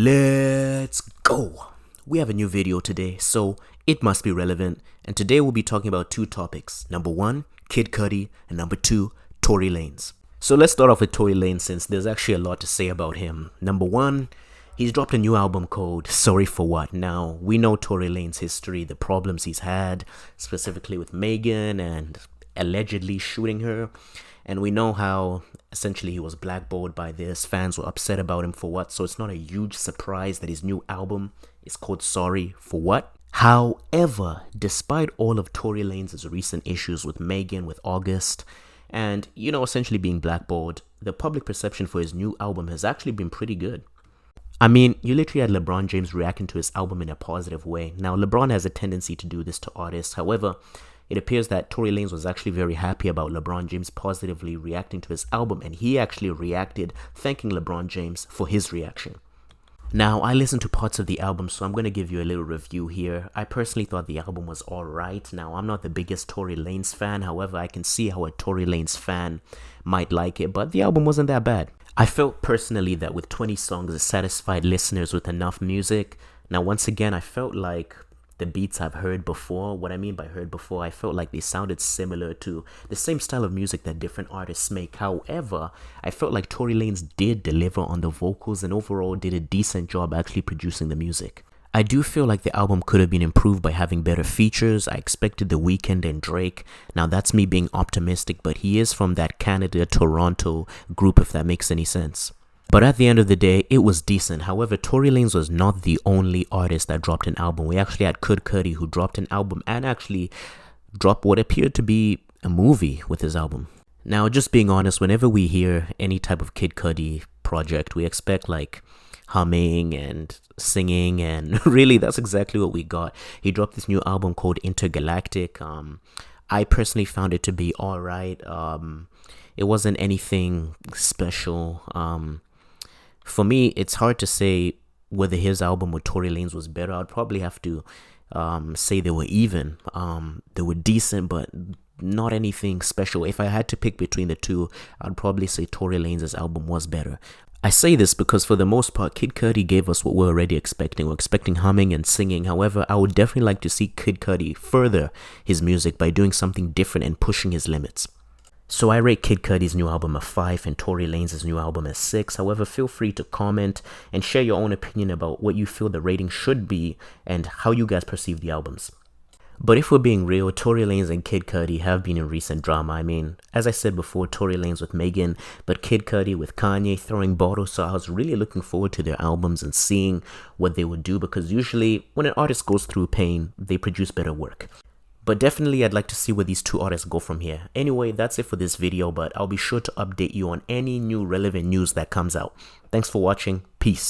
Let's go! We have a new video today, so it must be relevant, and today we'll be talking about two topics. Number one, Kid Cudi, and number two, Tory Lanez. So let's start off with Tory Lanez since there's actually a lot to say about him. Number one, he's dropped a new album called Sorry for What. Now, we know Tory Lanez's history, the problems he's had, specifically with Megan and allegedly shooting her. And we know how essentially he was blackballed by this. Fans were upset about him for what. So it's not a huge surprise that his new album is called Sorry for What. However, despite all of Tory Lanez's recent issues with Megan, with August, and, essentially being blackballed, the public perception for his new album has actually been pretty good. I mean, you literally had LeBron James reacting to his album in a positive way. Now, LeBron has a tendency to do this to artists. However, it appears that Tory Lanez was actually very happy about LeBron James positively reacting to his album, and he actually reacted thanking LeBron James for his reaction. Now, I listened to parts of the album, so I'm going to give you a little review here. I personally thought the album was alright. Now, I'm not the biggest Tory Lanez fan, however, I can see how a Tory Lanez fan might like it, but the album wasn't that bad. I felt personally that with 20 songs, it satisfied listeners with enough music. Now, once again, I felt like the beats I've heard before. What I mean by heard before, I felt like they sounded similar to the same style of music that different artists make. However, I felt like Tory Lanez did deliver on the vocals and overall did a decent job actually producing the music. I do feel like the album could have been improved by having better features. I expected The Weeknd and Drake. Now that's me being optimistic, but he is from that Canada, Toronto group, if that makes any sense. But at the end of the day, it was decent. However, Tory Lanez was not the only artist that dropped an album. We actually had Kid Cudi, who dropped an album and actually dropped what appeared to be a movie with his album. Now, just being honest, whenever we hear any type of Kid Cudi project, we expect like humming and singing, and really that's exactly what we got. He dropped this new album called Intergalactic. I personally found it to be alright. It wasn't anything special. For me, it's hard to say whether his album or Tory Lanez was better. I'd probably have to say they were even. They were decent, but not anything special. If I had to pick between the two, I'd probably say Tory Lanez's album was better. I say this because for the most part, Kid Cudi gave us what we're already expecting. We're expecting humming and singing. However, I would definitely like to see Kid Cudi further his music by doing something different and pushing his limits. So I rate Kid Cudi's new album a 5 and Tory Lanez's new album a 6. However, feel free to comment and share your own opinion about what you feel the rating should be and how you guys perceive the albums. But if we're being real, Tory Lanez and Kid Cudi have been in recent drama. I mean, as I said before, Tory Lanez with Megan, but Kid Cudi with Kanye throwing bottles. So I was really looking forward to their albums and seeing what they would do, because usually when an artist goes through pain, they produce better work. But definitely I'd like to see where these two artists go from here. Anyway, that's it for this video, but I'll be sure to update you on any new relevant news that comes out. Thanks for watching. Peace.